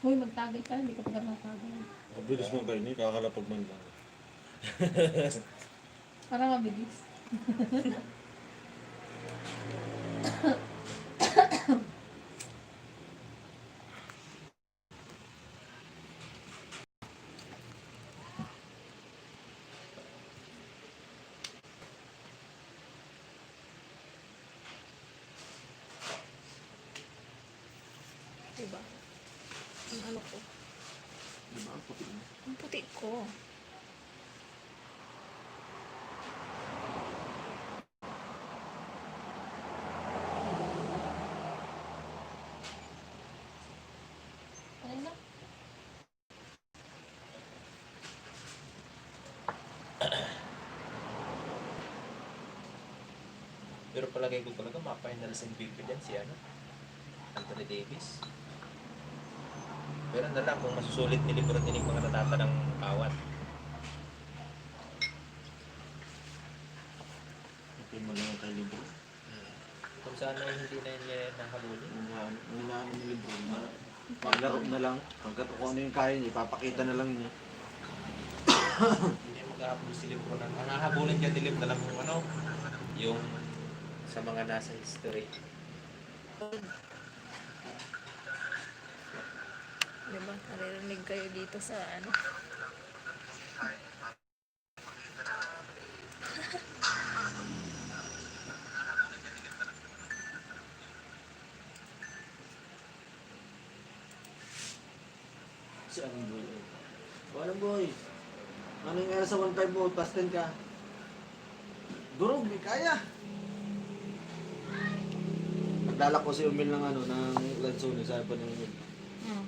Hoy, magtagay ka, hindi ka pa magtagay. Mabilis mo kayo, kakalapag man lang. Para mabilis. Diba? Ang ano ko? Diba ang puti mo? Ang puti ko. Ano na? Pero palagay ko talaga ma-finals MVP dyan si Anthony Davis. Pero na lang kung masusulit ni Lebron din yung mga natata ng awat. Okay mo lang kay Libro. Kung sana ay hindi na niya nakabuli. Ang hinahan ni Libro. Paglaro na lang. Pagkat kung ano yung kaya niya, ipapakita na lang niya. Hindi maghahabol si Lebron. Ang hahabulin dyan ni Lebron na lang yung sa mga nasa history. Diba? Naririnig kayo dito sa ano? Si anong boy? O anong boy? Ano yung sa 1.5 mo? Plus 10 ka? Durog, may kaya. Nagdala ko si Umil ng ng Lansoni, sabi pa ng Umil.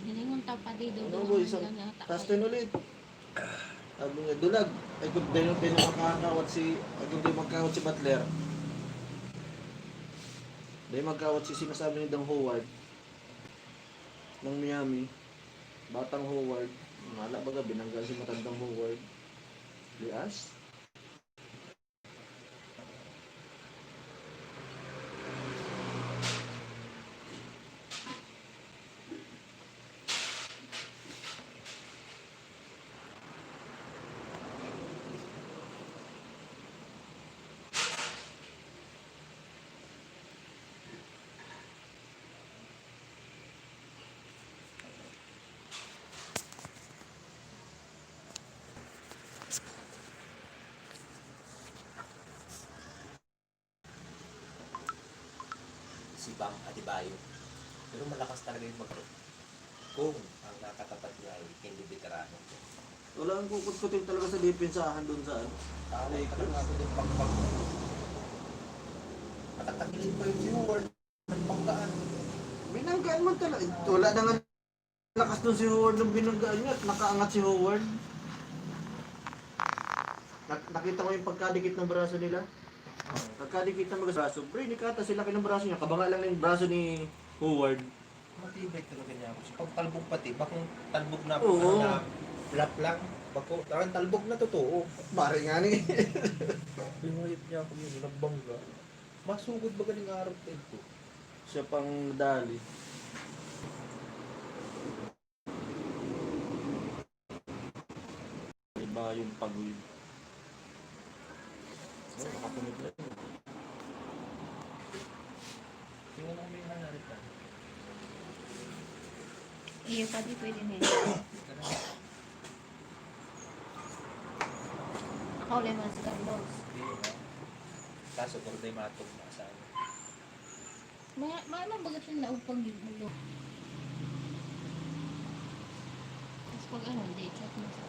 Hiningon ta pa dito. Ano boy, isang plus 10 ulit. Sabi niya, Dulag. Ay kung di yung pinakakawat si, ay kung di magkawat si Butler. Di magkawat si sinasabi ni Dang Howard ng Miami. Batang Howard. Mala baga, binanggal si matandang Howard. Lias. Si Bam Adebayo. Pero malakas talaga yung kung ang nakatapat niya ay hindi veterano. Wala ang kukut-kutin talaga sa depensahan doon sa ano. Tawag ka lang ako yung pagpag. Matatagilin pa yung si Howard. Nagpanggaan. Binanggaan man talaga. Wala na nga lakas doon si Howard nung binanggaan niya at nakaangat si Howard. Nakita mo yung pagkadikit ng braso nila? Pagkadikit ng braso. Pre, nikata sila ng braso niya. Kabanga lang ng braso ni Howard. Matibay talaga niya ako. Pag talbog pati, bakong talbog na Oo. na flap lang. Bako, parang talbog na totoo. Pare nga ni. Binayip niya ako yun, nagbangga. Masugod ba galing araw ko? Siya pang dali. Iba yung pagod. Oh, nakapunod na yun. Tingnan mo yung nangyari pa. Iyo pa di pwede na Ako ulit mga si Carlos. Kaso kung tayo matog na sa ano. Maano bagat yung naupang yung ulo. Tapos pag ano, hindi, chat mo sa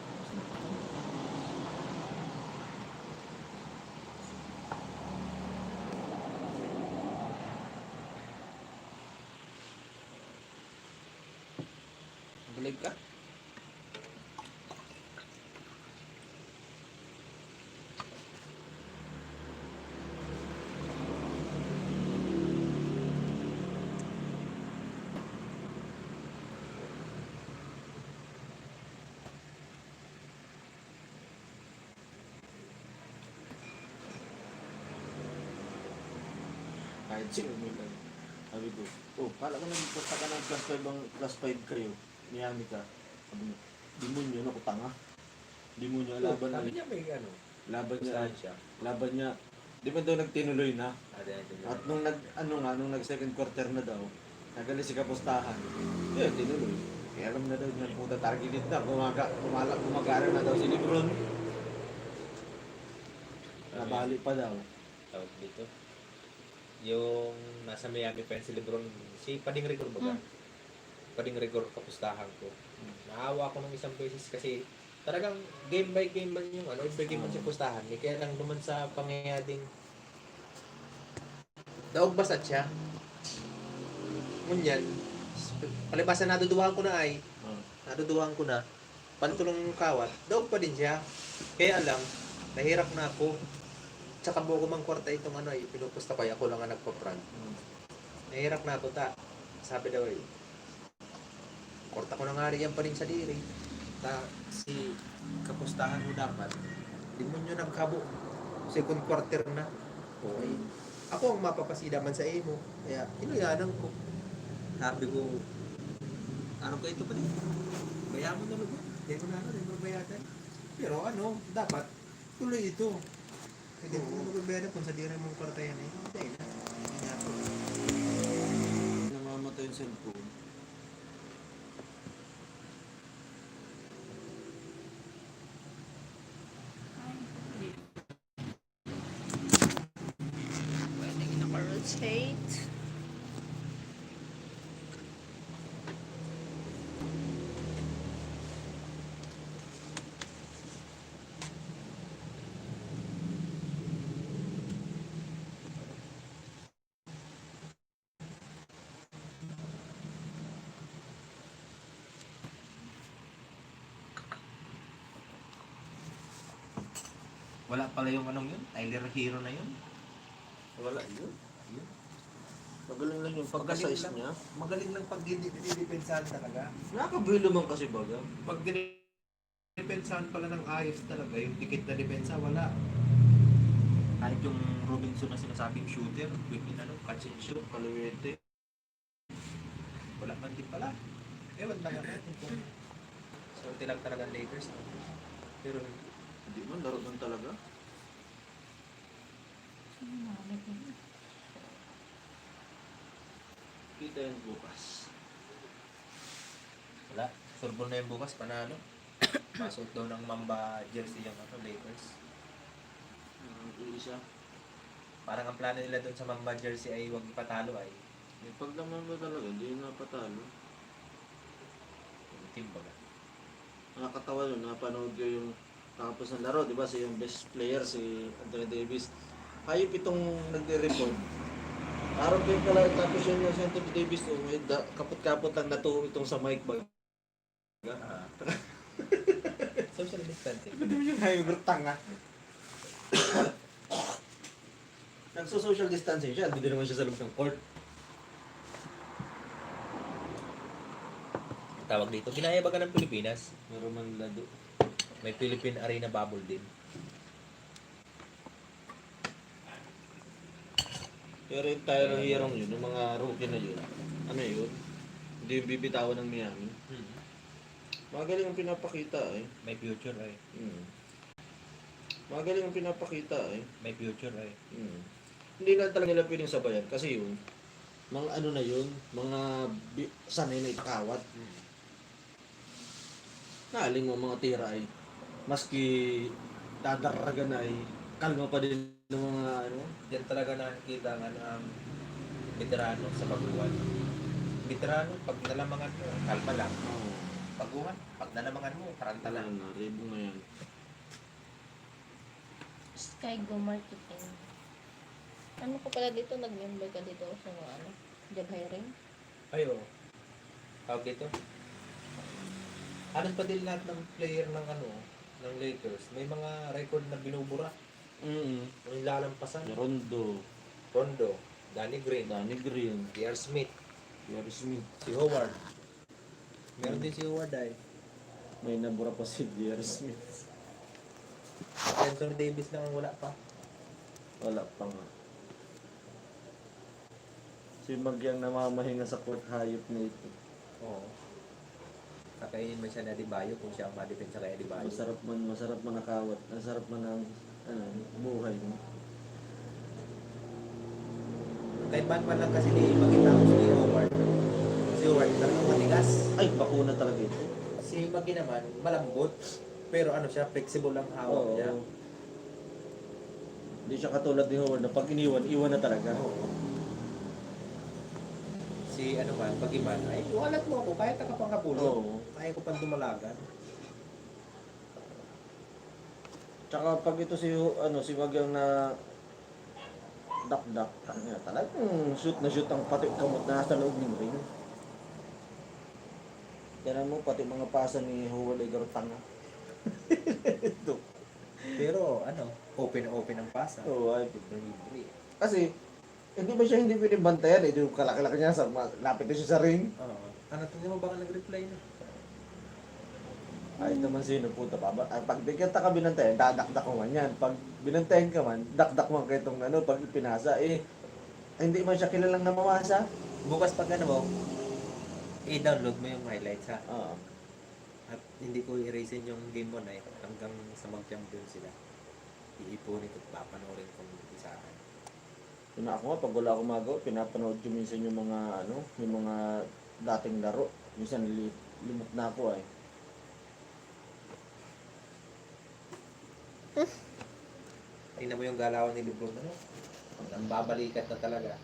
Bulig ka? Kahit sino may lang. Sabi ko, oh, kala ko nagpunta ka ng class 5 kayo. Miami ka. Sabi niya, demonyo na ko tanga. Demonyo, laban Sabi na. niya may ano, Laban niya. saan siya. Laban niya. Di ba daw nagtinuloy na? At nung nung nag second quarter na daw, nagaling si Kapustahan. Yun, tinuloy. Kaya alam na daw niya, puta targeted na. Gumagana na daw si Lebron. Nabali pa daw. Tawag dito. Yung nasa Miami pa yun si Lebron, si Pading Rigor baga. Pading Rigor kapustahan ko. Naawa ko ng isang beses kasi talagang game by game man yung ano, by game man siya pustahan. Kaya lang naman sa pangyayaring daog basat siya. Ngunyan, palibasan naduduhan ko na ay, naduduhan ko na, pantulong ng kawat, daog pa din siya. Kaya lang, nahirap na ako. Tsaka buko mang kwarta itong ano ay, pinupusta ko, ako lang ang nagpa-front. Nahirap na ako ta. Sabi daw ay, kwarta ko na nga rin yan pa rin sa diri. Ta, si kapustahan mo dapat, di mo nyo nagkabo. Second quarter na. Okay. Ako ang mapapasidaman sa imo. Kaya, inuyanan ko. Sabi ko, ano ko ito pa rin? Bayaan mo na lugar. Hindi mo na ano, hindi mo bayatan. Pero ano, dapat, tuloy ito. Hindi mo magbayaran kung sa diri mong kwarta yan eh. Hindi na. Namamatay yung cellphone. Pwedeng naka-rotate. Wala pala yung anong yun? Tyler Hero na yun? Wala yun. Magaling lang yung pagka-size niya. Magaling lang pag didepensahan talaga. Nakakabilo man kasi baga. Pag didepensahan pala ng ayos talaga, yung tikit na depensa, wala. Kahit yung Robinson na sinasabing shooter, quick in ano, catch and shoot, Kaliwete. wala man din pala. Ewan lang natin kung swerte lang talaga ang Lakers. Pero Hindi man, laro man talaga. Kita yan bukas. wala. Surbol na yung bukas, panalo. Pasok daw ng Mamba jersey yung ano, Lakers. Isa. Parang ang plano nila doon sa Mamba jersey ay huwag ipatalo ay. May paglaman ba talaga, hindi na patalo. Yung team baga. Nakakatawa yun, napanood ko yung tapos ng laro, di ba? Si yung best player, si Anthony Davis. Hayop itong nagre-report. Araw ko yung pala, tapos yun yung si Anthony Davis, may kapot-kapot lang natuho itong sa mic bag. Social distancing. Ano yung hayop tanga? Nagso-social distancing siya, hindi naman siya sa loob ng court. Tawag dito, ginaya ba ka ng Pilipinas? Meron man lado. May Philippine Arena Bubble din. Pero yung Tyler Hero yun, yung mga rookie na yun, ano yun? Hindi yung bibitawan ng Miami. Magaling ang pinapakita eh. May future ay. Magaling ang pinapakita eh. May future ay. Hindi lang talaga nila pwedeng sabayan kasi yun, mga ano na yun, mga sanay na itakawat. Naling mo mga tira ay, maski dadaraga na ay, kalma pa din ng mga ano. Diyan talaga nakikita ang ano, ang veterano sa baguhan. Veterano, pag nalamangan mo, kalma lang. Baguhan, pag nalamangan mo, taranta lang. Ano, ribo na yan. Sky Go Marketing. Ano ko pala dito? Nag-member ka dito sa mga ano? Job hiring? Ayo. Tawag dito. Halos pa din lahat ng player ng ano, ng Lakers. May mga record na binubura. May lalampasan. Rondo, Rondo, Danny Green, Danny Green, D.R. Smith, Jerry Smith. si Howard. Meron din si Howard ay. May nabura pa si Jerry Smith. Anthony Davis lang ang wala pa. Wala pa nga. Si Magyang namamahinga sa court hayop na ito. Oo. Kakainin man siya ni Adebayo kung siya ang madepensa kay Adebayo. Masarap man nakawat, masarap man ang buhay mo. Kahit man lang kasi ni makita ko si Howard. Si Howard talagang matigas. Ay, bakuna talaga ito. Si Magi naman, malambot. Pero ano siya, flexible ang hawak Oo. niya. Hindi siya katulad ni Howard na pag iniwan, iwan na talaga. Oo. Si ano man, Magi man, ay walat mo ako, kahit nakapangkapulo. Oo. Kaya ko pang dumalagan. Tsaka pag ito si Wag yung na dak-dak, talagang shoot na shoot ang pati kamot na nasa loob ng ring. Kaya mo, pati mga pasa ni Howard ay garotanga. Ito. Pero ano, open na open ang pasa. Oo, ay, kasi, hindi ba siya hindi pwede bantayan eh, yung kalaki-laki niya, lapit na siya sa ring. Oo. Ano, tingnan mo baka nag-reply na? Ay naman sino puta pa. Pag bigyan ka binantayan, dadakdak ko man yan. Pag binantayan ka man, dakdak man kayo itong pag pinasa, hindi man siya kilalang namamasa. Bukas pag ano mo, i-download mo yung highlights ha. Oo. At hindi ko i-erasin yung game mo na hanggang sa mag-champion sila. Iipunin ko at papanoorin kung isa. Yun na ako nga, pag wala akong magawa, pinapanood ko minsan yung mga dating laro. Minsan limot na ako eh. Tingnan mo yung galawan ni Lebron, ano? Ang babalikat na talaga.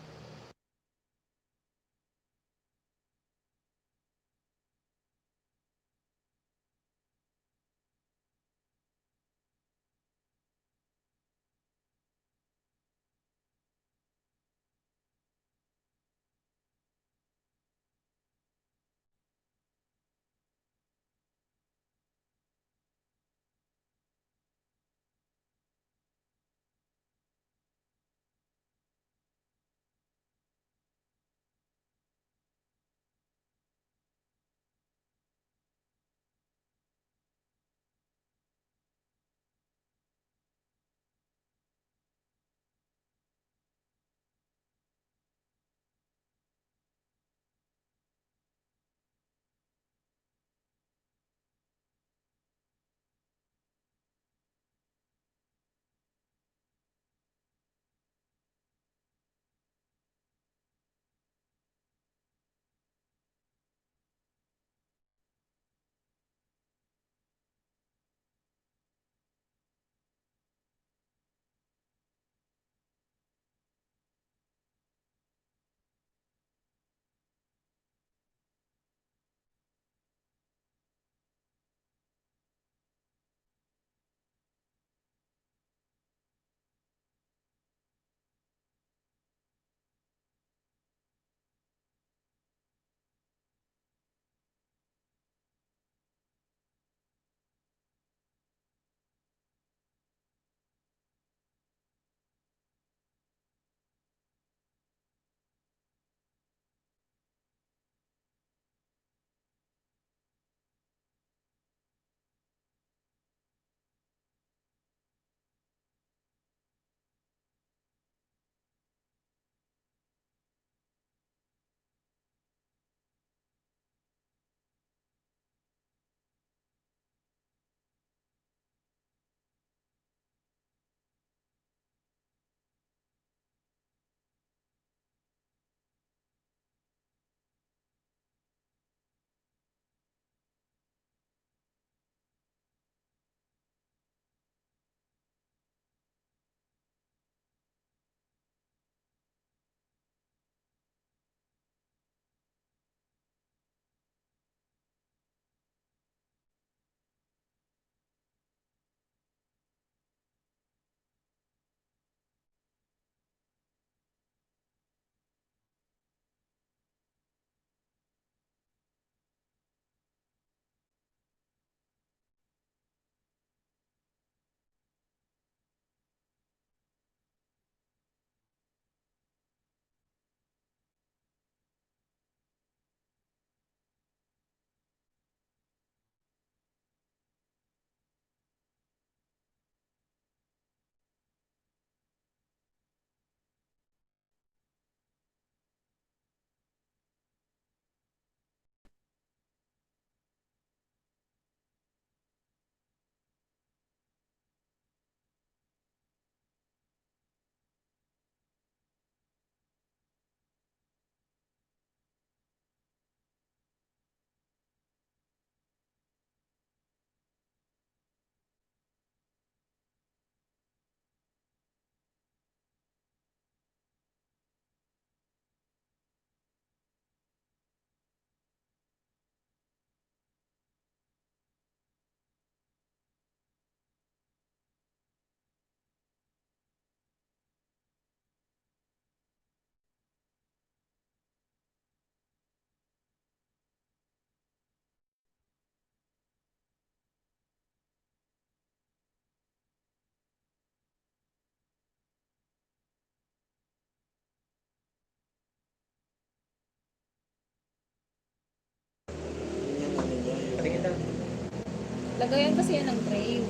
Lagayan kasi yan ng frame.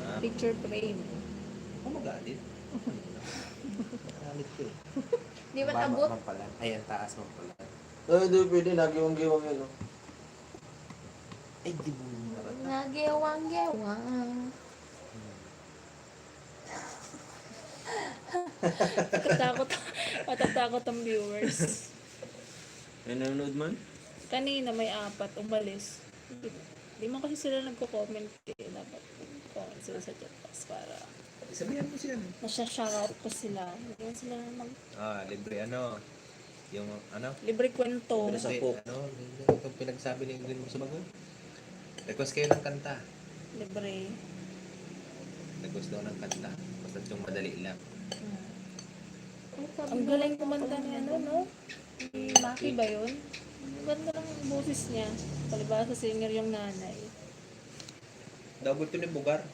Ah, Picture frame. ako magalit. Magalit ko eh. Di ba Baba abot? man pala. Ayan, taas man pala. Hindi pwede, nagiwang-giwang yan. Ay, di mo narat. Nagewang-gewang. Matatakot ang viewers. May nanonood man? Kanina may 4, umalis. Di man kasi sila nagko-comment eh. Dapat comment sila sa chat box para Sabihan mo siya. masya-shoutout ko sila. Hindi man sila mag Libre ano. Yung ano. libre kwento. Libre sa Libre, Sapok. ano. Itong pinagsabi ni Glenn mo sa bago. Request kayo ng kanta. Libre. Request daw ng kanta. Basta yung madali lang. Ang galing kumanta ni ano, no? Ni Maki ba yun? Ang ganda ng boses niya. Palibasa singer yung nanay. Double to ni Bugar.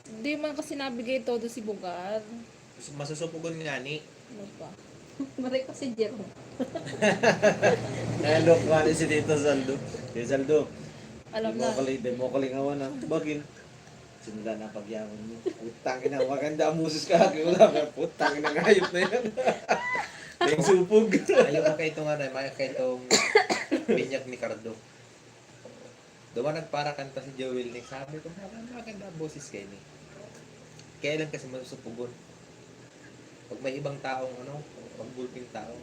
Hindi man kasi nabigay todo si Bugar. Masusupugon nga ni. Ano pa? Maray ko si Jerome. Nalok ka si Tito Saldo. Tito Saldo, Alam na. mo kalingawan na. Bagin. Sinula na pagyaman mo. Putang ina, maganda ang musis ka. Wala, putang ina, ngayot na yan. Yung supog. Ayaw na kayo itong ano, maya kayo itong binyak ni Cardo. Dumanag para kanta si Joel Nick. Sabi ko, maganda ang boses kayo ni. Kailan kasi masusupugon? Pag may ibang taong ano, pag bulping tao.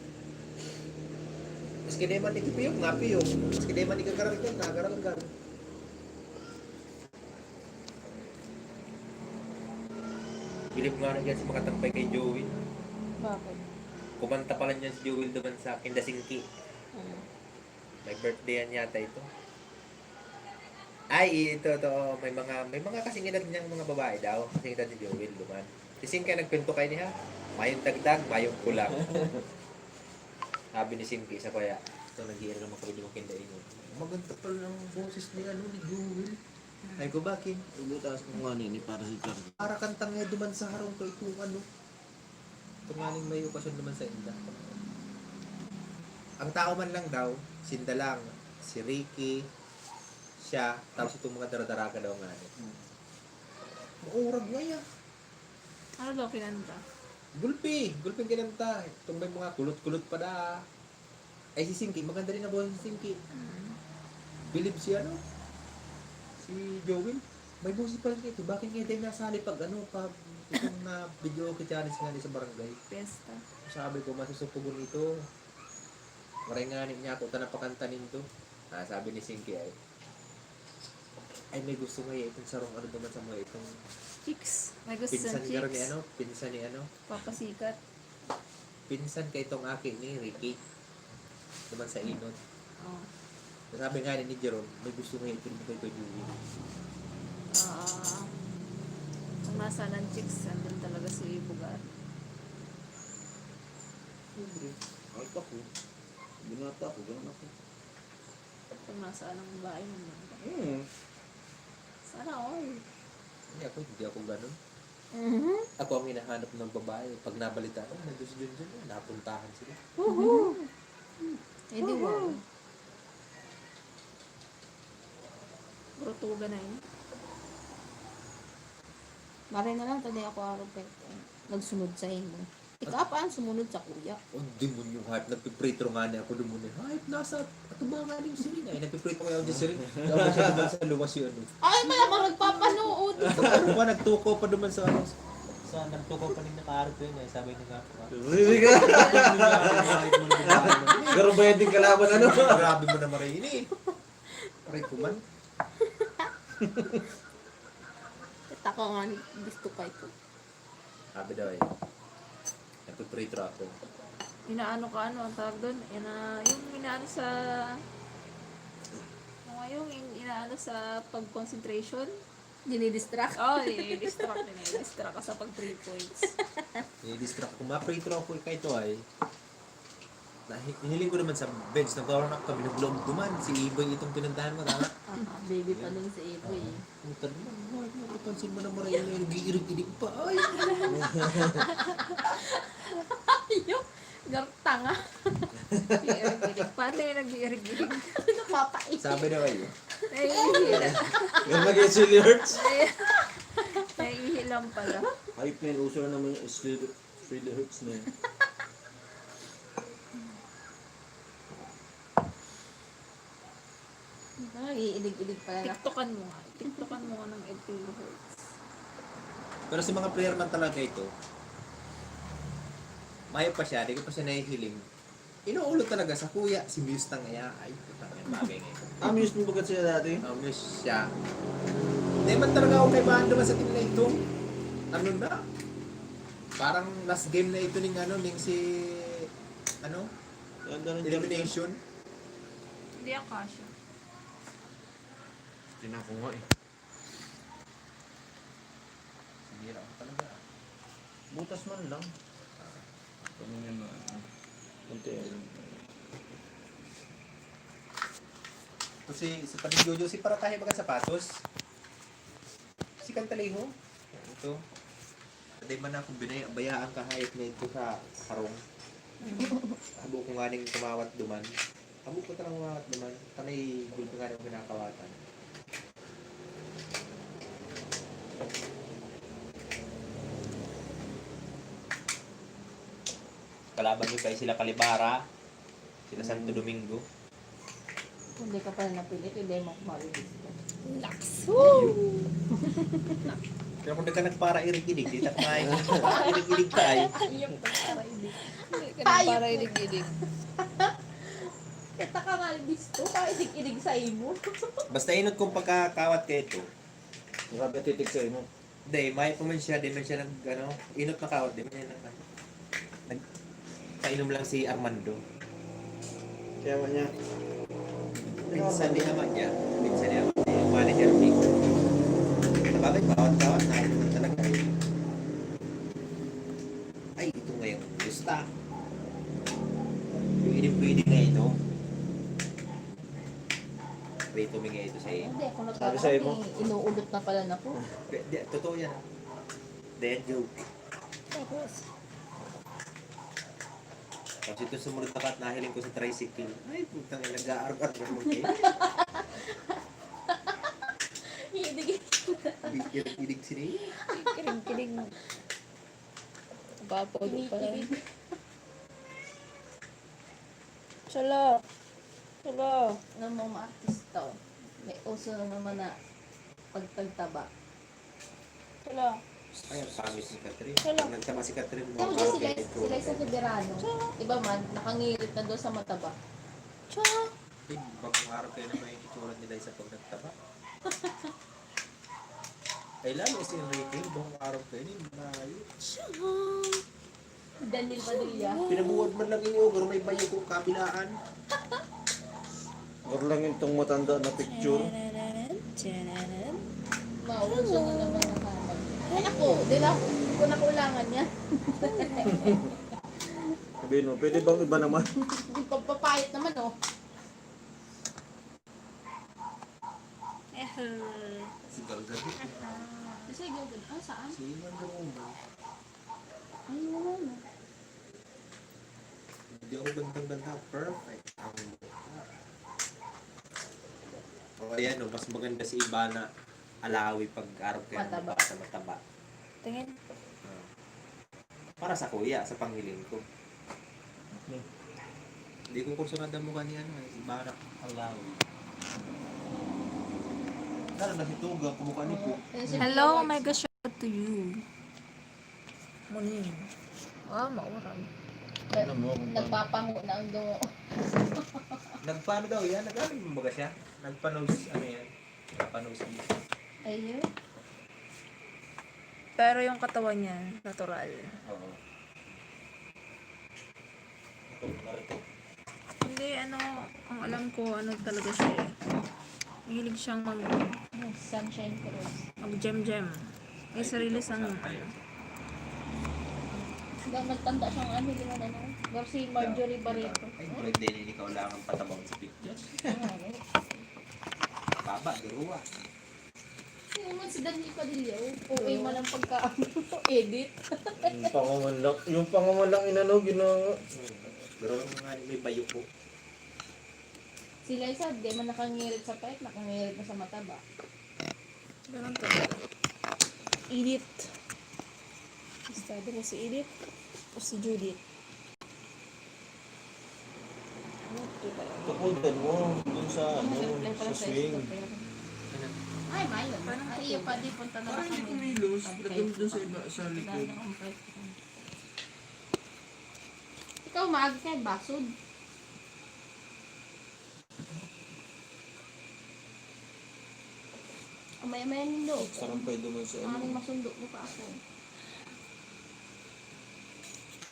Maski di man ikipiyok, ngapiyok. Maski di man ikagaragan, nagaragan. Bilib nga na dyan si makatampay kay Joel. Bakit? Kumanta pala niyan si Joel naman sa Kindasingki. May birthday yan yata ito. Ay, ito. May mga kasing edad niyang mga babae daw. Kasing edad ni Joel duman. Si Sinky nagpinto kayo niya. Mayong dagdag, mayong kulang. Sabi ni Sinky sa kaya. Ito, nag-iira naman kami di mo kindain mo. Maganda pala ng boses ni Joel. Ay ko bakit? Ubutas ko nga nini para si Cardo. Para kantang nga duman sa harong ko ito ano. Ito nga ning may okasyon duman sa inda. Ang tao man lang daw, Sinda lang, si Ricky, siya, tapos itong mga daradaraga daw nga. Maurag nga yan. Ano daw kinanta? Gulpi kinanta. Itong may mga kulot-kulot pa da. Ay si Sinky, maganda rin na boses si Sinky. Bilib si ano? Si Joel. May boses pa rin ito. Bakit nga din nasali pag ano, pag itong na video challenge nga sa barangay. Pesta. Sabi ko, masusupugon ito. Maray nga niya ako, tanapakanta nito. Sabi ni Sinky ay may gusto nga itong sarong ano naman sa mga itong Chicks. May gusto pinsan sa ni chicks. pinsan ni Papasikat. pinsan kay itong aki ni Ricky. Naman sa inod. Oh. Sabi nga ni Jerome, may gusto nga ito kay Julie. Ang nasa ng chicks, andun talaga si Bugar. Siyempre, kahit ako. Binata ako, gano'n ako. Kung nasa ng bahay mo. Sana all. Hindi ako ganun. Mm-hmm. Ako ang hinahanap ng babae. Pag nabalita ko, nandun si Junjun, napuntahan sila. Eh di wow. Brutuga na yun. Maray na lang, tadi ako araw nagsunod sa inyo. Ikaw pa ang sumunod sa kuya. Oh, di mo yung hype. Nagpipritro nga niya ako doon. Hype, nasa atubangan yung siring. Ay, nagpipritro kayo yung siring. Tapos siya naman sa luwas yun. Ay, malamang nagpapanood. Ano ba, nagtuko pa naman sa ano? Nagtuko pa rin nakaarap ko yun. Sabi na nga ako. Really ka? Pero ba yung din kalaban ano? Grabe mo na maray ini. Maray kuman. Tako nga, gusto pa ito. Sabi daw eh. Nagpipritro ako. Inaano ka, ano ang tawag doon? Yung inaano sa... Yung inaano sa pag-concentration. Dinidistract? Oo, dinidistract ka sa pag 3 points. Nilidistract ko. Ma-pritro ako kay ito ay. Hiniling ko naman sa bench. Nagkaroon ako kami ng vlog duman. Si Iboy itong pinuntahan mo. Tama? Baby pa dun si Ebo eh. Puta naman. Napansin mo na maray na yung nag-iirig-irig pa. Ay! Yung gartanga. Nag-iirig-irig. Paano yung nag-iirig-irig? Napapait. Sabi daw ay. Naiihi. Ganun mag-chili hurts. Naiihi lang pala. Hype na yun, uso na naman yung chili hurts na yun. Iilig-ilig pala na. Tiktokan mo nga. Tiktokan mo nga ng 80 hertz. Pero sa mga player man talaga ito, mayo pa siya, di ko pa siya nahihiling. Inuulo talaga sa kuya, si Mustang kaya, ay, putang yung bagay ngayon. Amuse mo bagat siya dati? Miss siya. Hindi man talaga ako kay Bando man sa team na ito. Ano na? Parang last game na ito ning ano, ning si, ano, Ganda ng elimination. Hindi ang kasya. Tinan ko nga eh. Sige lang talaga. Butas man lang. Pamilya na. Kunti. Ito si Pating Jojo, si para tayo bagang sapatos. Si Cantalejo. Ito. Hindi man ako bayaan kahayop na ito sa harong. Habo ko nga ning kumawat duman. Habo ko talagang kumawat duman. Tanay gulpo nga rin kinakawatan. Kalaban nyo kayo sila Kalibara, sila Santo Domingo. Kung hindi ka pala napilit, hindi mo marilis. Laks! Pero kung ka nagpara irig-irig, di tak may irig-irig tayo. Yung para ilig. Hindi ka na para ilig-ilig. Kita ka nga gusto, ilig-ilig sa imo. Basta inot kong pagkakawat kayo ito. Grabe titig sa'yo mo. Hindi, may pa man siya, di man siya nag, ano, inot na kawat, di man siya nagpainom lang si Armando. Kaya nga niya. Minsan din naman niya, minsan din naman niya, yung manager ni. Sabagay, bawat-bawat, nakalimutan talaga. Ay, ito ngayong gusta. Yung inim-pwede na ito. Wait, tuminga ito sa iyo. Hindi, ako Sabi sa imo. inuulot na pala na po. Di, totoo yan. Dead joke. Tapos, Tapos ito sumunod na kat, nahiling ko sa tricycle. Ay, putang ina, nag-aargar mo kayo. Idig sini. kiling-kiling. Papago pala. Sala! Sala! Ng mga artista, may uso na naman na pagtagtaba. Sala! Ay, ang pangit si Catherine. Hello. Pag nagtama si Catherine, Kaya mga mo bakit sila sa Federano. Iba man, nakangirit na doon sa mataba. Cha! Ay, bakong araw kayo na may itsura nila sa pag nagtama. Ay, lalo si Enrique, bakong araw kayo ni Mayo. Daniel Padilla. Pinabuwad man lang yung ogro, may bayo kong kabilaan. Or lang yung itong matanda na picture. Tiyananan. Mauso na naman ang hanap. Ay ako, di ko na kulangan niya. Sabihin mo, pwede bang iba naman? Hindi papapayat naman oh. Si Galgal. Kasi gagawin, saan? Si Mandaroma. Ay, wala na. Hindi ako gandang-ganda. Perfect. Ang o ayan, no, mas maganda si Ibana Alawi pag araw kayo Mataba. sa mataba. Tingin. Ah. Para sa kuya, sa panghiling ko. Hindi ko kursunada mo kanina, Ibana Alawi. Tara na si Tugang, kumukha ni po. Hello, my gosh, shout out to you. Munin. Ah, mauran. Ano mo, kung paano? Nagpapango na ang dungo. Nagpaano daw yan? Nag-ano yung baga siya? Nagpanos, ano yan? Nagpanos dito. Ayun. Pero yung katawan niya, natural. Oo. Ito, narito. Hindi, ano, ang alam ko, ano talaga siya eh. Mahilig siyang Sunshine Cruise. mag-gem-gem. May sarili siyang, ano. Dapat tanda siyang ano, di ba na no? Si Marjorie Barreto. Ay, birthday na hindi ka wala kang patabang sa picture. Baba, duruwa. Yung naman si Daniel Padilla, okay man ang pagka-edit. Yung pangaman lang inano, ginawa. Pero nga may bayo ko. Sila isa, di man nakangirit sa pait, nakangirit na sa mataba. Ganun talaga. Edith. Estado mo si Edith o si Judith? Ano ito tayo? Tukudan mo dun sa, Nag-reply pala sa sa swing. ito, pero- Ay, Mayo. Ay, iyo pa, di punta na Parang hindi kumilos. Lagyan mo dun sa iba, sa likod. Ikaw, maagi ka, basod. Amay-amay nindo. Sarang pwede mo sa Aming ano. masundok mo pa ako.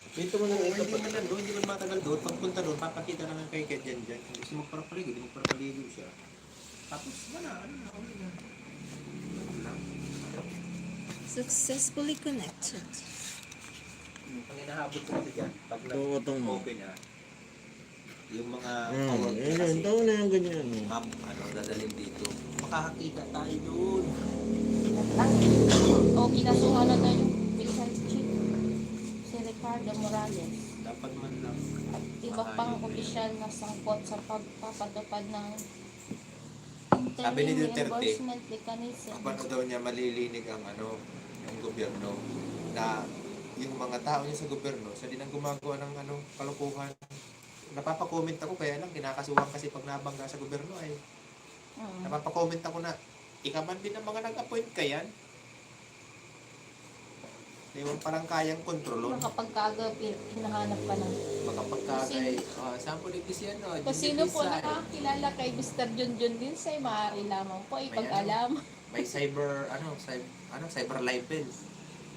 Dito mo na Oo, ito hindi man lang doon, hindi man matagal doon. Pagpunta doon, papakita na ng kay Ken dyan. Gusto magparapaligo, hindi magparapaligo siya. Tapos, wala, ano na, uwi na. Successfully connected. Ang inahabot ko kasi dyan, pag Tuutong mo. nag-open niya, yung mga power Yun, kasi, taon na yung ganyan. map, dadalhin dito. Makakakita tayo doon. O, kinasuhan na tayo yung Philippine chief. Si Ricardo Morales. Dapat man lang. At iba pang opisyal na sangkot sa pagpapatupad ng Sabi ni interim Duterte, reimbursement mechanism. Paano daw niya malilinig ang yung gobyerno na yung mga tao niya sa gobyerno, siya din ang gumagawa ng kalokohan. Napapa-comment ako kaya lang kinakasuhan kasi pag nabangga sa gobyerno ay napapa-comment ako na ikaman din ang mga nag-appoint kayan. Di mo parang kayang kontrolon. Makapagkaga, hinahanap ka na. Makapagkagay, sample this yan, no? Kung sino po nakakilala kay Mr. Junjun din say maaari lamang po ipag-alam May cyber libel.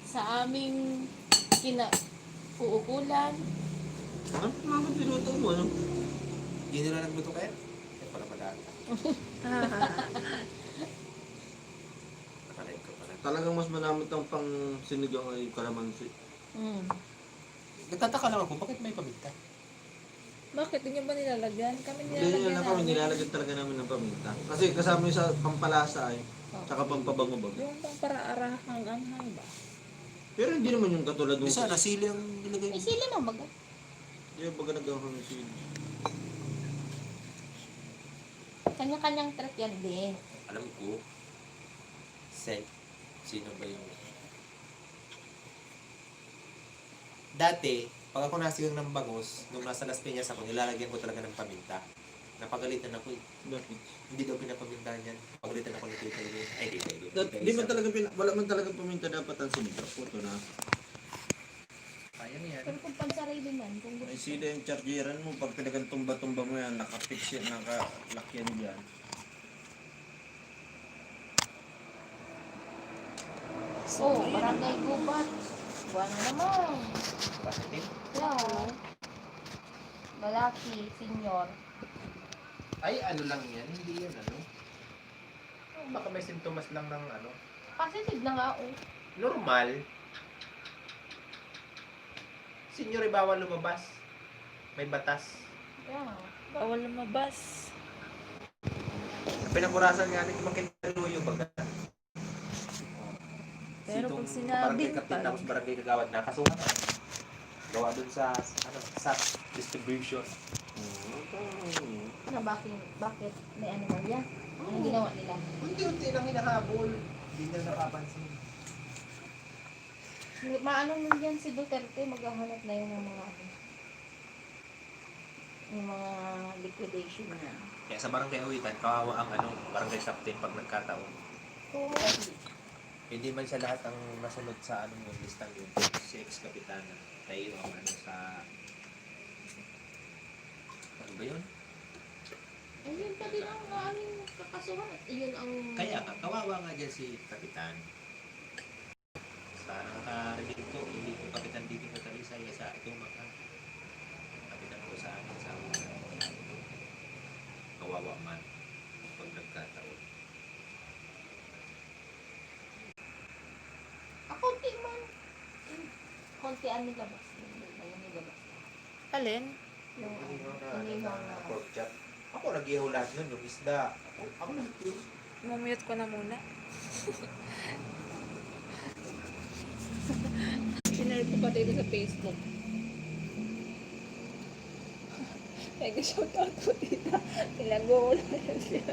sa aming uukulan. Ano? Mga pinuto mo, ano? Hindi nila nagluto kaya? Kaya pala madami. Nakalive ka pala. Talagang mas manamit ang pang sinigang ay kalamansi. Nagtataka lang ako, bakit may paminta? Bakit? Hindi nyo ba nilalagyan? Kami Hindi nilalagyan na kami nilalagyan talaga namin ng paminta. Kasi kasama yung sa pampalasa ay, tsaka pampabango-bango. Yung pang para-arahang anghang ba? Pero hindi naman yung katulad ng... Isa, nasili ang nilagay May mo. sila mo baga. Hindi yung baga nag-ahang yung sili. Kanya-kanyang trip yan din. Alam ko, sino ba yung... Dati, pag ako nasigang ng bangus, nung nasa Las Piñas ako, nilalagyan ko talaga ng paminta. Napagalitan ako eh. Bakit? Hindi daw pinapamintahan yan. Pagalitan ako ni Tita Irene. Ay, Tita Irene. Di man talaga, wala man talaga paminta dapat ang sinigang. Puto na. Sayang yan. Pero kung pansarili man, kung Ay gusto. sila yung chargeran mo, pag pinagang tumba-tumba mo yan, nakapix yan, nakalakyan dyan. Oh, barangay gubat. Buwan na naman. Positive? Yeah. Lalaki, senior. Ay, ano lang yan. Hindi yan ano. Baka may simptomas lang ng ano. Positive na nga, oh. Normal. Senior, bawal lumabas. May batas. Yeah. Bawal lumabas. Pinakurasan nga ni Makintaluyo baga. Pero pag Barangay sinabing Kapit, pag... tapos barangay Kagawad na kasuhan. Gawa dun sa SAS distribution. Ano, bakit may ano ba yan? Anong ginawa nila? Unti-unti lang hinahabol. Hindi na napapansin. Maano nun yan si Duterte, maghahanap na yun ng mga yung mga liquidation na. Kaya sa barangay Awitan, kawawa ang barangay captain pag nagkataon. Oo. Hindi man siya lahat ang nasunod sa yung listang yun. Si ex-kapitana. Tayo ang sa... Ano ba yun? Ayun pa din ang aming kakasuhan. Ayun ang... Kaya nga, kawawa nga dyan si kapitan. Sa nakarinig ko, hindi ko kapitan dito sa Talisay, sa itong mga kapitan ko sa akin sa kawawa man pag nagkataon. Konti man. Konti ang nilabas. Yung nilabas. Alin? Yung Inihaw na pork chop. Ako nag-ihaw lahat nun, yung isda. Ako nag-ihaw. Mamute ko na muna. Sinare ko pati ito sa Facebook. Ay, shout out po tita. Tinago ko na yan siya.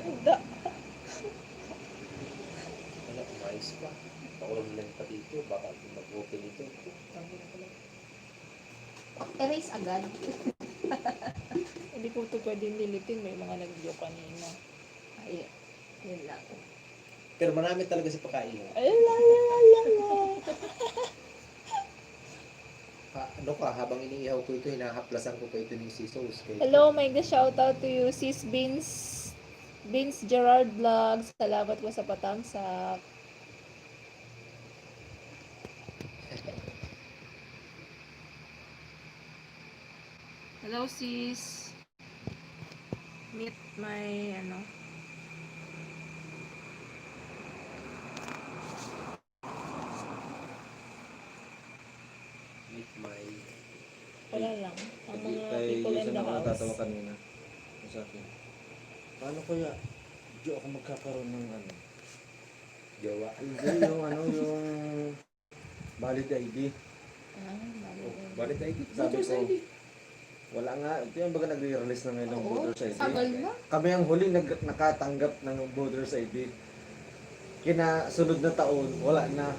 Wala, umayos ka. Pakulang lang pa dito, baka mag-open ito. Tangin ko lang. Erase agad. Hindi ko ito pwedeng lilitin. May mga nag-joke kanina. Ay, yun lang. Pero marami talaga si pakain. Ay, la la la la. Ano ka, habang iniihaw ko ito, hinahaplasan ko pa ito ng sisos. Hello, may shout out to you, sis Vince Gerard Vlogs. Salamat po sa patamsak. Hello, sis. Meet my, Meet my... wala lang. Ang mga Kay people in Jason the ako house. natatawa kanina. Sa akin. Paano kaya, di ako magkakaroon ng Jowa. Hindi, yung valid ID. Ah, mali. Valid ID. Sabi ko, wala nga. Ito yung baga nagre-release na ngayon ng Oo, voters ID. sagal na. Kami ang huling nakatanggap ng voters ID. Kinasunod na taon, wala na.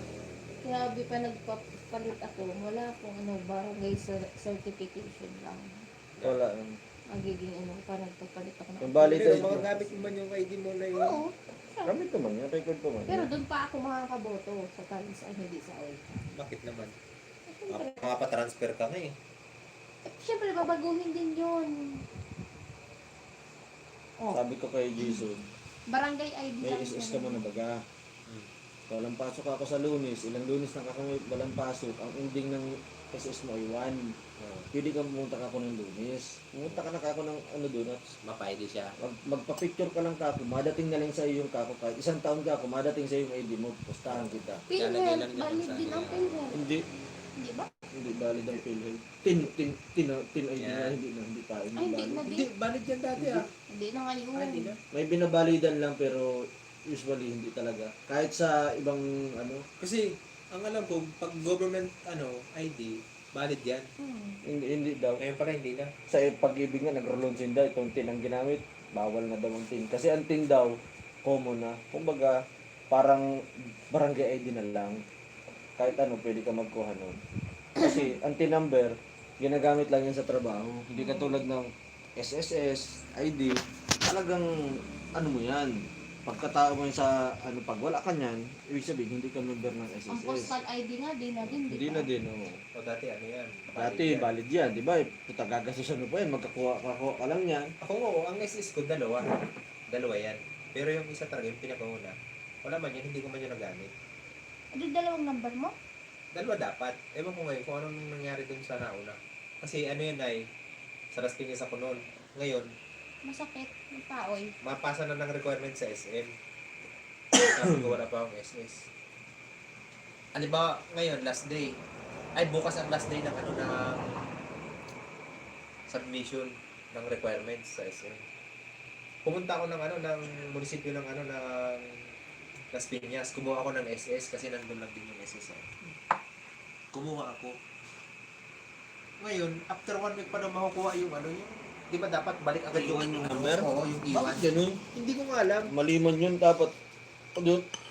Grabe pa nagpapalit ako. Wala akong barangay certification lang. Wala. Magiging pa nagpapalit ako ng Yung valid Pero ID. magagamit mo man yung ID mo na yun. Oo. Kami ko man, yung record ko man. Pero doon pa ako makakaboto sa talis ay hindi sa oil. Bakit naman? Makapatransfer ka nga eh. Siyempre, babaguhin din yun. Oh, Sabi ko kay Jason, barangay ID may lang SS yan. ka mo na baga. Walang pasok ako sa Lunes, ilang Lunes na ako walang pasok. Ang ending ng SS mo ay 1. Pwede ka pumunta ka ako ng Lunes. Pumunta ka na ako ng doon at Mapa-ID siya. magpa-picture ka lang kako, madating na lang sa iyo yung kako kahit isang taon ka ako, madating sa iyo yung ID mo, pustahan kita. PhilHealth, Lalagay lang niya valid kung din saan ang yan. PhilHealth. Hindi, Hindi ba? hindi valid ang PhilHealth. Tin ID na, Yan. hindi pa, Ay, hindi hindi na valid. Hindi, din. valid yan dati ah. Hindi na ngayon. Ay, hindi na. May binabalidan lang pero usually hindi talaga. Kahit sa ibang Kasi, ang alam ko, pag government ID, valid yan. hindi daw. Ngayon pala hindi na. Sa pag-ibig nga, nag-rolonsin daw, itong tin ang ginamit, bawal na daw ang tin. Kasi ang tin daw, common na. Kumbaga, parang barangay ID na lang. Kahit pwede ka magkuha nun. Kasi ang tin number, ginagamit lang yan sa trabaho. Hindi katulad ng SSS, ID, talagang, mo yan. Pagkatao mo yan sa, pag wala ka niyan, ibig sabihin, hindi ka member ng Ang SSS. postal ID nga, di na din. Hindi na din, oo. O dati ano yan? Dati, valid yan, di ba? Puta, gagasusan mo pa yan, magkakuha ka lang yan. Ako oo, ang SS ko dalawa. Dalawa yan. Pero yung isa talaga, yung pinakauna, wala man yan, hindi ko man yan nagamit. Ano dalawang number mo? Dalawa dapat. Ewan ko ngayon kung anong nangyari dun sa nauna. Kasi ano yan ay, sa Las Piñas ako noon. Ngayon, Masakit. Yung paoy. mapasa na ng requirement sa SM. Sabi ko wala pa akong SS. Ano ba ngayon, last day? Ay, bukas ang last day ng ng submission ng requirements sa SM. Pumunta ako ng ng munisipyo ng ng Las Piñas. Kumuha ako ng SS kasi nandun lang din yung SS. Kumuha ako. Ngayon, after 1 week pa na makukuha yung yung di ba dapat balik agad yung Number? Oo, yung iwan. Bakit ganun? Hindi ko nga alam. Maliman yun, dapat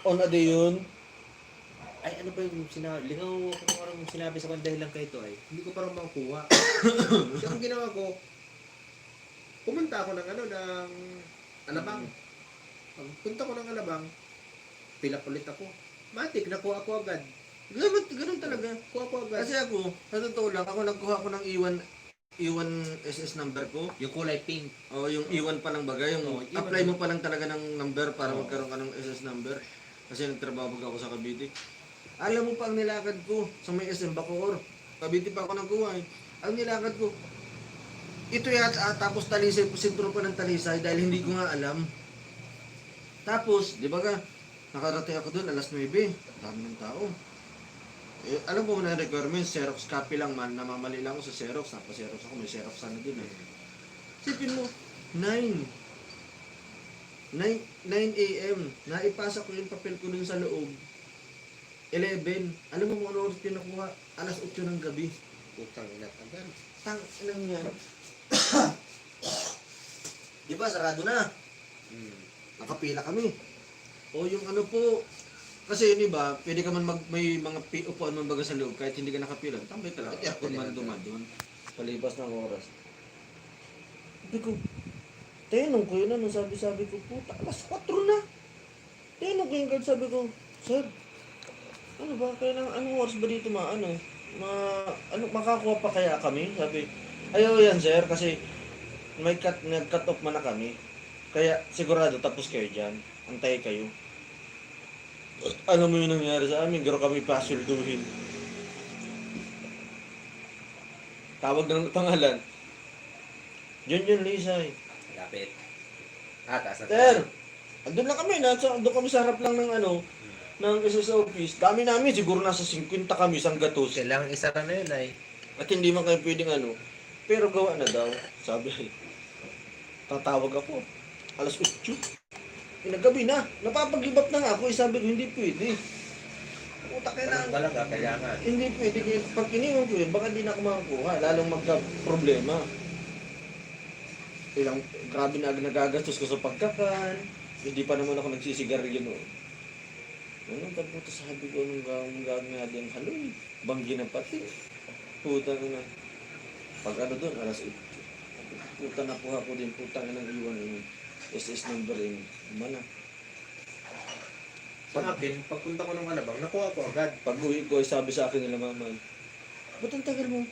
on a day yun. Ay, ano ba yung sinabi? Lingaw ko kung anong sinabi sa kanya dahil lang kayo ay hindi ko parang makukuha. So, ang ginawa ko, pumunta ako ng ng Alabang. Pagpunta ko ng Alabang, pila ulit ako. Matik, nakuha ko agad. Ganun talaga. Kuha ko agad. Kasi ako, sa totoo lang, ako nagkuha ko ng iwan SS number ko. Yung kulay pink. O yung iwan pa lang bagay, yung Oo, iwan. apply mo pa lang talaga ng number para Oo. magkaroon ka ng SS number. Kasi nagtrabaho ako sa Cavite. Alam mo pa ang nilakad ko sa may SM Bacoor. Cavite pa ako nagkuha eh. Ang nilakad ko, ito yata, tapos Talisay, sentro pa ng Talisay dahil hindi ko nga alam. Tapos, di ba ka, nakarating ako doon alas 9, dami ng tao. Eh, alam mo na requirements, Xerox copy lang man, namamali lang ako sa Xerox, napa-Xerox ako, may Xerox sana din eh. Sipin mo, 9 a.m. Naipasa ko yung papel ko dun sa loob. 11. Alam mo kung ano oras pinakuha? Alas 8 ng gabi. Putang ina agad. Tang, ilang yan. Di ba, sarado na. Nakapila kami. O yung ano po, kasi yun iba, pwede ka man may mga upuan man baga sa loob kahit hindi ka nakapila. Tambay ka lang. Kung man dumadun, palipas ng oras. Sabi ko, tinong ko yun, ano, sabi ko, puta, alas 4 na. Tinong ko yung guard, sabi ko, sir, ano ba, kailangan, anong oras ba dito makakuha pa kaya kami? Sabi, ayaw yan sir, kasi nag-cut off man na kami. Kaya sigurado tapos kayo dyan. Antay kayo. Ano mo yung nangyari sa amin? Garo kami pasulduhin. Tawag ng pangalan. Yun Lisay. Lapit. Taas na. Sir, andun na kami. Andun kami sa harap lang ng ng SS office. Dami namin. Siguro nasa 50 kami isang gatos. Kailangan isa na yun ay. At hindi man kayo pwedeng Pero gawa na daw. Sabi, tatawag ako. Alas 8. Pinagabi na. Napapag-give up na nga ako. Sabi ko, hindi pwede. Puta kailangan. Talaga, kailangan. Hindi pwede. Pag iniwan ko yun, baka hindi na ako makakuha. Lalong magka-problema. Grabe na nagagastos ko sa pagkakan. Hindi pa naman ako nagsisigarilyo noon. Anong taputo sabi ko, anong gawin nga din. Haloy, banggi na pati. Puta na. Pag doon, alas 8. Puta nakuha ko din. Puta na nang iwan yun. SS number yun. Mana. Sa akin, pagpunta ko ng Alabang, nakuha ko agad. Pag uwi ko, sabi sa akin nila mama, ba't ang tagal mo?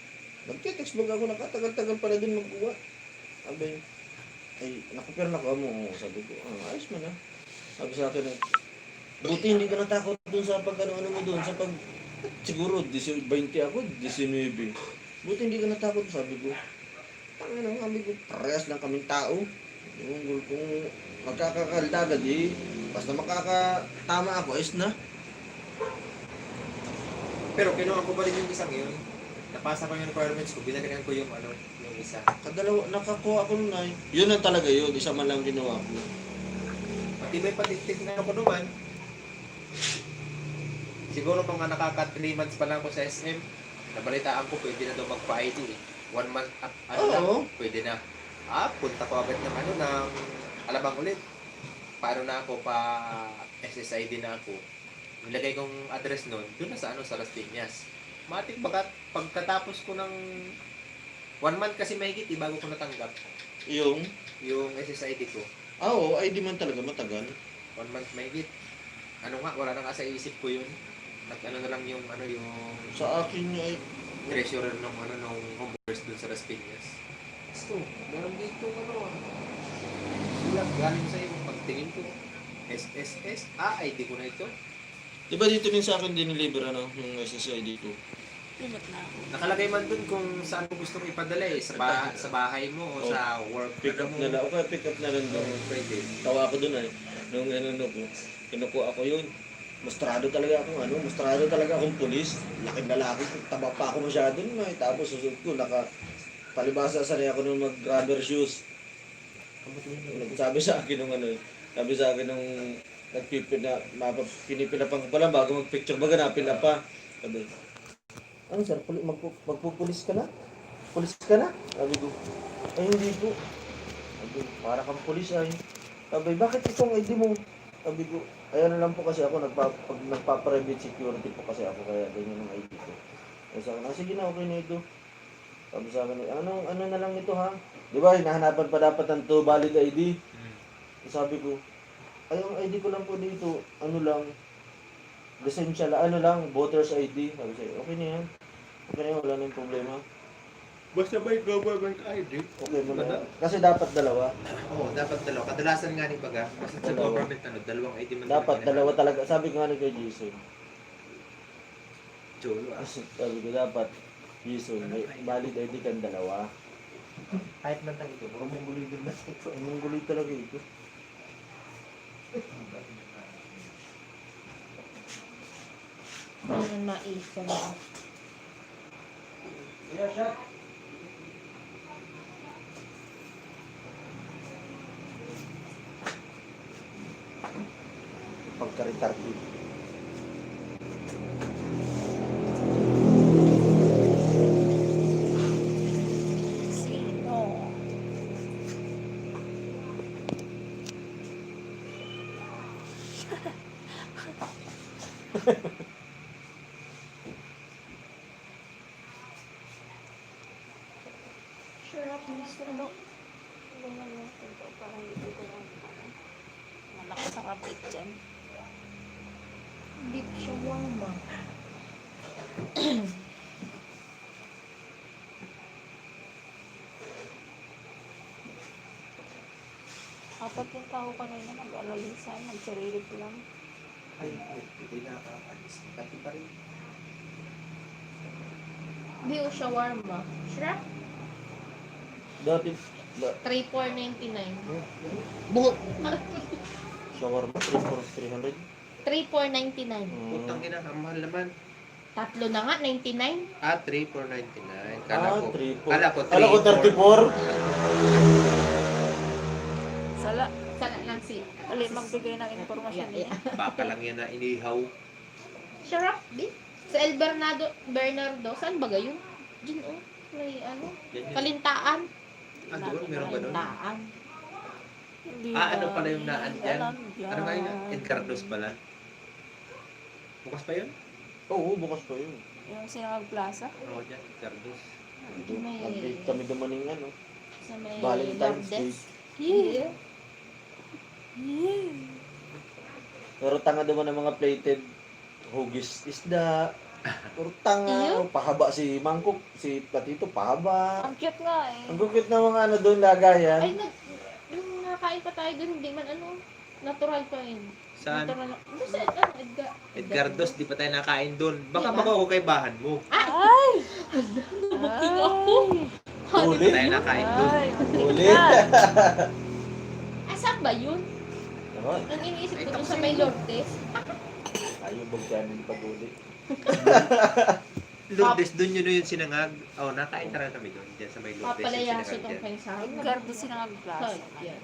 Nag-text bag ako, nakatagal-tagal pala din magkuha. Sabi, ay, nakapira na ko mo. Sabi ko, ayos mo na. Sabi sa akin, buti hindi ka natakot dun sa pag-ano mo dun, sa pag, siguro, 20 ako, 19. Buti hindi ka natakot, sabi ko. Sabi ko, parehas lang kaming tao. Kung magkakakaldaga, di, basta makakatama ako, ayos na. Pero kinuha ko pa rin yung isang yun. Napasa ko yung requirements ko, binalikan ko yung isa. Nakakuha ako nun ay. Yun ang talaga yun, isa man lang ginawa ko. Matibay patitig na ako naman. Siguro mga nakaka 3 months pa lang ako sa SM, nabalitaan ko pwede na daw magpa-ID. 1 month up, lang, pwede na. Punta ko agad ng ng Alabang ulit. Paano na ako SSID na ako. Nilagay kong address nun, doon na sa sa Las Piñas. Matik pagkatapos ko ng 1 month kasi mahigit, bago ko natanggap. Yung SSID ko. Oo, ID man talaga matagal. 1 month mahigit. Wala na kasi isip ko yun. Na lang yung Sa akin ay treasurer nung homeowners dun sa Las Piñas. So, meron dito sulat galing sa'yo. Pagtingin ko, SSS, ID ko na ito. Diba dito din sa akin diniliver yung SSID ko? Lumot na ako. Nakalagay man dun kung saan mo gusto ipadala sa bahay mo o sa work. Pick up na lang. Okay, pick up na lang doon. Pwede. Tawa ako doon ay. Nung ko, kinukuha ako yun. Mostrado talaga akong pulis. Laking lalaki, taba pa ako masyado nun ay. Tapos susod ko, palibasa sanay ako nung mag-rubber shoes. Sabi sa akin nung pinipilapang ko pa lang bago mag-picture baga napila pa. Sabi, ano sir, magpupulis ka na? Pulis ka na? Sabi ko, ay hindi po. Sabi, para kang pulis ay. Sabi, bakit itong ID mo? Sabi ko, ayan lang po kasi ako, nagpa-private security po kasi ako, kaya ganyan ang ID ko. Kaya sa akin, sige na, okay na ito. Sabi sa akin, ano na lang ito ha? Di ba, hinahanapan pa dapat ng to valid ID. Sabi ko, ay ang ID ko lang po dito, essential, voters ID. Sabi sa'yo, okay na yan. Okay na yan, wala na yung problema. Basta may government ID. Okay mo na. Kasi dapat dalawa. Oo, dapat dalawa. Kadalasan nga ni baga, basta sa government, dalawang ID man. Dapat dalawa talaga. Sabi ko nga ni kay Jason. Jolo. Sabi ko dapat, Jason, may valid ID kang dalawa. Kahit man lang ito, puro mong guloy din na ito. Anong guloy talaga ito? Ano maisa na. Yeah, shot. Pagka-retarded. Sino? Sure, please, ano? Ganyan yung ito. Parang hindi ko lang malakas ang kapit dyan. Beef shawarma. Apat yung tao kanina nag-alalisan, nagsarilit lang. Ay, hindi nakakalis. Pati pa rin. Beef shawarma. Sure? Dati, 3,499. buhok. Shawarma, 300. 3,499. Putang ina, ang mahal naman. Tatlo na nga, 99. Ah, 3,499. Kala ko. 3, 4. Kala ko Kala ko 34. Sala. Sana lang si. Ali, magbigay ng impormasyon niya. Baka lang yan na inihaw. Sharap, di? Sa El Bernardo, saan ba gayon? Diyan, oh. May ano? Yan yun. Kalintaan. Ah, doon? Meron ba doon? Kalintaan. Hindi Ah, ano ba pala yung naan dyan? alam yan? Ano nga yun? Edgardos pala. Bukas pa yun? Oo, bukas pa yun. Yung Sinangag Plaza? Oo dyan, Edgardos. May- Update kami dumaning ano. Sa may Valentine's Day. Lourdes. Yeah. Pero tanga naman ng mga plated hugis isda. Pero tanga, pahaba si Mangkok, si Patito, pahaba. Ang cute nga eh. Ang gugit na mga ano doon, lagayan. Ay, yung nakain pa tayo dun, hindi man ano, natural pa yun. Saan? Natural. Ano sa Edgardos, di pa tayo nakain doon. Baka Diba? baka ako kay bahan mo. Ay! Booking ako. Uli. Di tayo nakain doon. Ay! Uli. Asan ba yun? Ano? Ang iniisip Ay, ko dun tapos sa may Lourdes. Ayaw bagyanin pag-uli. Lourdes, doon yun yung sinangag. Oh, nakain talaga kami doon. Diyan sa may Lourdes yung Papalayaso sinangag tong dyan. kayo sa akin. Gardo Sinangag Plaza. Yan.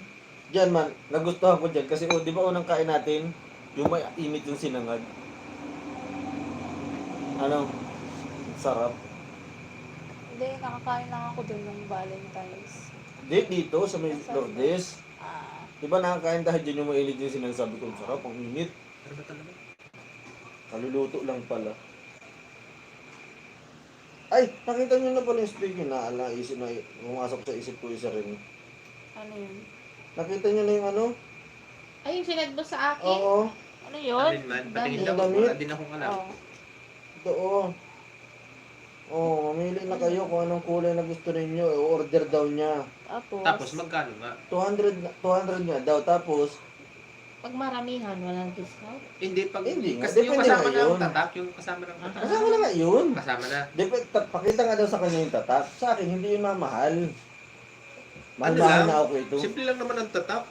Diyan man, nagustuhan ko dyan. Kasi di ba unang kain natin, yung may init yung sinangag. Ano? Sarap. Hindi, nakakain lang ako dun ng Valentine's. Di, dito sa may Lourdes. Ah, Di ba nakakain dahil dyan yung mainit yung sinasabi ko, sarap, ang init. Ano ba talaga? Kaluluto lang pala. Ay, nakita nyo na pala yung speaking na isip na pumasok sa isip ko isa rin. ano yun? Nakita nyo na yung ano? Ay, yung sinad mo sa akin? Oo. Ano yun? Alin man, patingin Damit. daw. Wala din akong alam. Oh. Ito oh. Oh, mamili na kayo kung anong kulay na gusto ninyo. I-order daw niya. Tapos magkano nga? 200 nga daw. Tapos, Pag maramihan, walang discount. Hindi, pag, Hindi nga, kasi yung depende kasama nga na yun. ang tatak, yung kasama ng tatak. kasama na nga yun. Kasama na. Pakita nga daw sa kanya yung tatak. Sa akin, hindi yun mamahal. Ano Mahal lang? na ako ito. Simple lang naman ang tatak.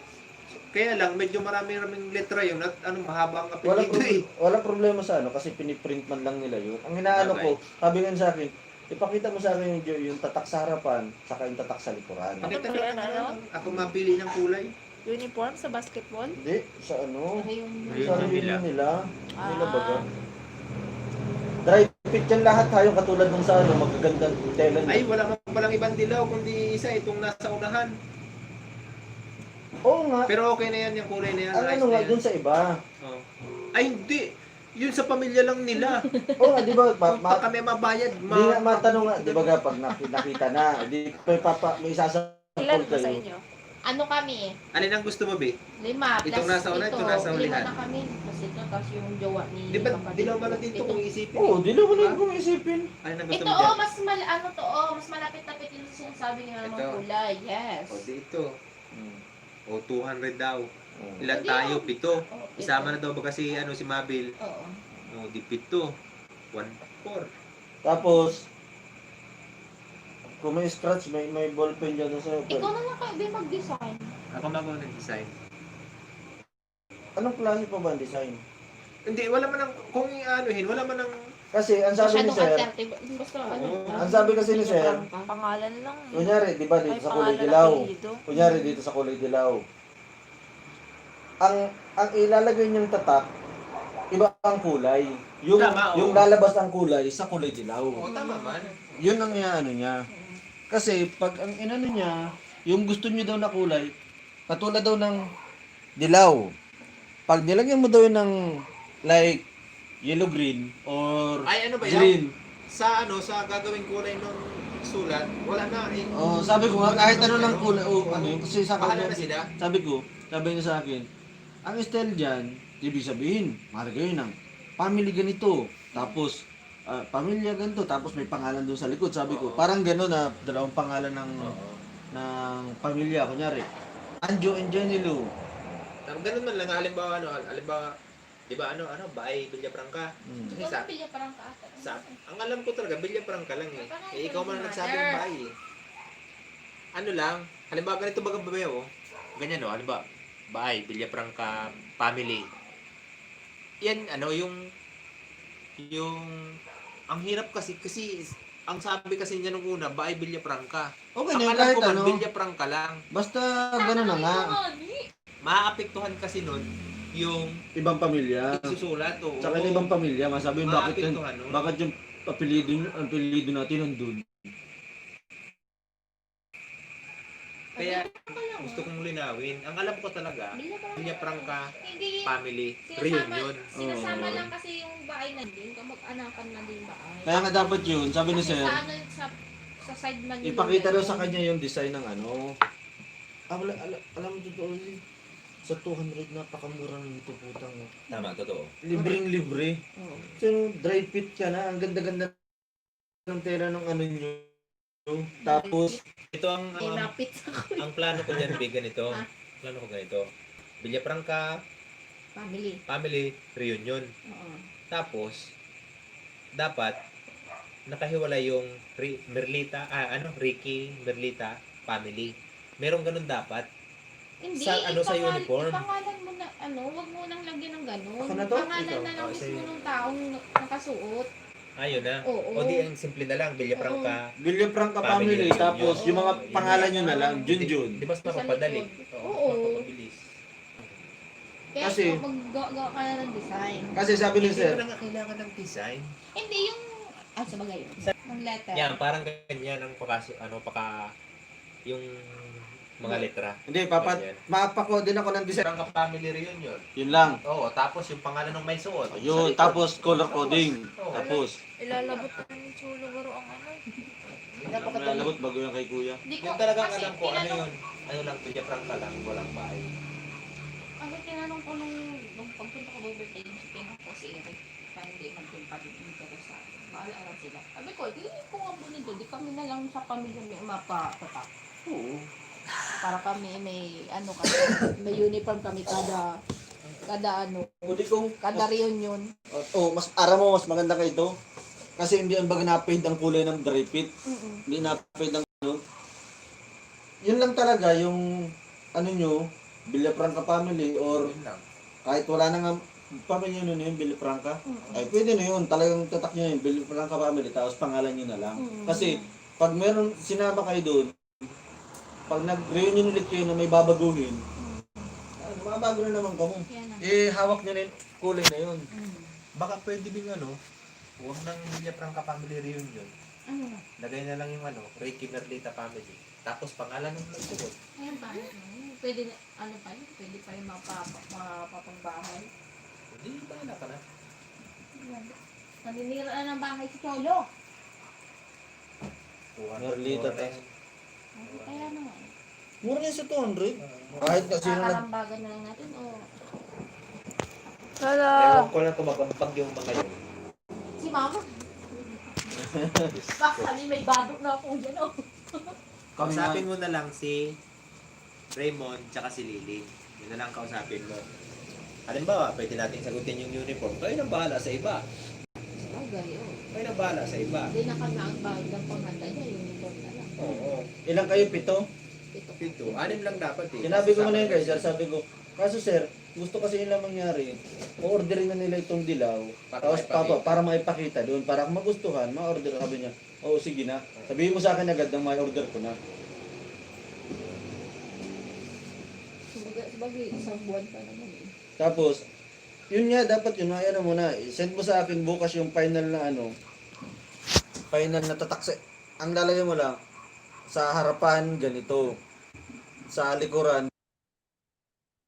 Kaya lang, medyo maraming letra yun at anong mahaba ang Walang, apelido eh. walang problema sa ano kasi piniprint man lang nila yun. Ang inaano ko, sabi nga sa akin, ipakita mo sa akin yung tatak sa harapan, saka yung tatak sa likuran. Pakita Ano lang ba yan, ano? Ako mapili ng kulay. Uniform sa basketball? Hindi, sa ano, Ay, yung... Ayun, sa yung review nila. nila. Nila baga. Ah. Dry fit yan lahat tayo katulad nung sa ano, magagandang tela niya. Ay, wala man palang ibang dilaw, kundi isa itong nasa unahan. Oo nga. Pero okay na yan, yung kulay na yan. Ang ayos ano na nga yan. dun sa iba. Oh. Ay, hindi. Yun sa pamilya lang nila. Oo nga, di ba, Kung pa kami mabayad, di nga matanong nga, di ba kapag nakita na, di may isasampol Ilan ba sa kayo. inyo? Ano kami eh? Alin ang gusto mo, Be? 5. Itong nasa una, itong nasa 5 ulihan. na kami. Tapos ito, tapos yung jowa ni... Di ba, kapatid dilaw ko. ba na dito Ito. kung isipin? Oo, di lang ko na kung isipin. Alin ang gusto Ito mo dyan? mas ano to mas malapit-lapit yung sinasabi niya ng Ito. kulay. Yes. O, dito. Hmm. O, 200 daw. Oo. Ilan Pwede tayo? yan. 7. Oh, Isama na daw ba kasi si Mabil? Oo. O, di 7. 1-4. Tapos, kung may scratch, may ballpen dyan sa Ikaw na lang kayo mag-design. Ako magawa ng design. Anong klase pa ba ang design? Hindi, wala man ang, kung i-anuhin, wala man ang, Kasi, ang sabi ni Masyadong Sir, alternative. Basta ano. Oo. Ang sabi kasi ni Sir, Pangalan lang. kunyari, di ba Ay, dito sa kulay pangalan dilaw? apelyido. Kunyari dito sa kulay dilaw. Ang ilalagay niyang tatak, iba ang kulay. Yung Tama, oo. yung lalabas ang kulay sa kulay dilaw. o tama man. Yun ang ano niya. Kasi pag ang inano niya, yung gusto niyo daw na kulay, katulad daw ng dilaw. Pag nilagyan mo daw yun ng like yellow green or Ay, ano ba yan? green. Sa gagawing kulay ng sulat, wala na eh. Oh, sabi ko nga kahit ano ng kulay kasi sa Bahala na kanya, sila. sabi niya sa akin, ang style diyan, ibig sabihin, maragay ng family ganito. Tapos pamilya ganito, tapos may pangalan doon sa likod. Sabi ko, parang gano'n na dalawang pangalan ng pamilya, kunyari. Anjo and Jenilo. Ganun man lang, halimbawa, di ba Baay Villafranca. Kasi Ikaw na pilya parang kaata. ang alam ko talaga, Villafranca lang eh. Eh, ikaw man ang nagsabi ng bahay eh. Ano lang, halimbawa ganito baga babae oh. Ganyan oh, halimbawa, Baay Villafranca family. Yan, yung, ang hirap kasi ang sabi kasi niya nung una, Baay Villafranca. Okay Ang na yun, alam kahit ko man, ano. Villafranca lang. Basta gano'n na nga. Maapektuhan kasi nun, yung Ibang pamilya. isusulat o Tsaka yung ibang pamilya, masabi Maapektuhan, no? bakit yung apelido natin nandun. Kaya gusto kong linawin. Ang alam ko talaga, Villafranca Hindi, family sinasama, reunion. sinasama Oo. lang kasi yung bahay na din, kamag-anakan na din bahay. Kaya nga dapat yun, sabi ni Kasi sir, sa ano, sa side man nila ipakita daw yun. sa kanya yung design ng ano. Alam mo totoo yun. Sa 200 napakamura nito putang. Tama, totoo. Libreng libre. Oo. So, dry fit ka na. Ang ganda-ganda ng tela ng ano nyo. Tapos, Ito ang May napit sa ang plano ko diyan bigan ito. Ah. Plano ko ganito. Villafranca family. family reunion. Oo. Tapos dapat nakahiwalay yung Ricky, Merlita family. Merong ganun dapat. Hindi, Sa sa uniform. ipangalan mo na, wag mo nang lagyan ng ganun. Ako na to? Pangalan Ikaw. na lang Oh, mismo sa'yo. ng taong nakasuot. Ayun na. Oo. O di ang simple na lang, Villafranca. Villafranca family. Family. Tapos, yung mga pangalan nyo na lang, Junjun. Di ba mas mapapadali? Oo. Mapapabilis. Kaya Kasi- maggawa ka na ng design. Kasi sabi ni Hindi sir, mo na nga kailangan ng design. Hindi yung, sa bagay yun. Ng letter. Yan, parang ganyan ang yung mga letra. hindi, Ganyan. mapako din ako ng design. Villafranca family reunion. Yun lang. Oo, tapos yung pangalan ng may suot. Yun, Sa likod. tapos color coding. Oo. Tapos, Ilalabot na yung chulo garo ang ano. nalabot bago yung kay kuya. Hindi ko, Yung talagang kasi alam ko, ano tinanong- yun? Ano lang, Villafranca lang, walang bahay. Kasi tinanong ko nung pagpunta ko birthday yung shipping ako si Eric. Kaya hindi magpunta dito sa akin. Maala sila. Sabi ko, di ko nga po nito. Di kami na lang sa pamilya may mapatatak. Oo. Para kami may kasi may uniform kami kada Kundi kong, kada reunion. mas ara mo, mas maganda kayo ito. Kasi hindi ang baga na-paid ang kulay ng dry fit. Hindi na-paid ang ano. Yun lang talaga yung ano nyo, Villafranca family or Yun lang. kahit wala na nga pamilya nyo na yun, Villafranca. Ay pwede na yun, talagang tatak nyo yun, Villafranca family, tapos pangalan nyo na lang. Kasi pag meron sinama kayo doon, pag nag-reunion ulit kayo na may babaguhin, mabago na naman kamo. Yan na. Hawak nyo na yung kulay na yun. Baka pwede din huwag ng Villafranca family reunion. Ano na? Lagay na lang yung Ricky Merlita family. Tapos pangalan ng nagsuot. Ayan pa. Pwede na, pa yun? Pwede pa yung mapapangbahay. Hindi, bahala ka na. Naninira na ng bahay si Cholo. Merlita, Kaya naman. Mura na sa 200. Kahit kasi na Kakalambagan na lang natin o Ewan ko lang kung magampag yung mga yun. si Mama. Bak, kami may badok na ako dyan o. Kausapin mo na lang si Raymond tsaka si Lily. Yun na lang kausapin mo. Halimbawa, pwede natin sagutin yung uniform. Kayo nang bahala sa iba. Bagay o. Kayo nang bahala sa iba. Hindi na kami ang bahag ng panghanda niya. Uniform na lang. Oo. ilang kayo? 7? Ito. Pinto. Anim lang dapat eh. Sinabi ko muna yun guys, sir, sabi ko, kaso sir, gusto kasi nila mangyari, o-orderin na nila itong dilaw, tapos para maipakita doon, para kung magustuhan, ma-order. Sabi niya, oo sige na. Sabihin mo sa akin agad nang ma-order ko na. Sabagay, isang buwan pa naman eh. Tapos, yun nga, dapat yun, ano mo na, send mo sa akin bukas yung final na final na tatak sa, ang lalagay mo lang, sa harapan, ganito. Sa likuran,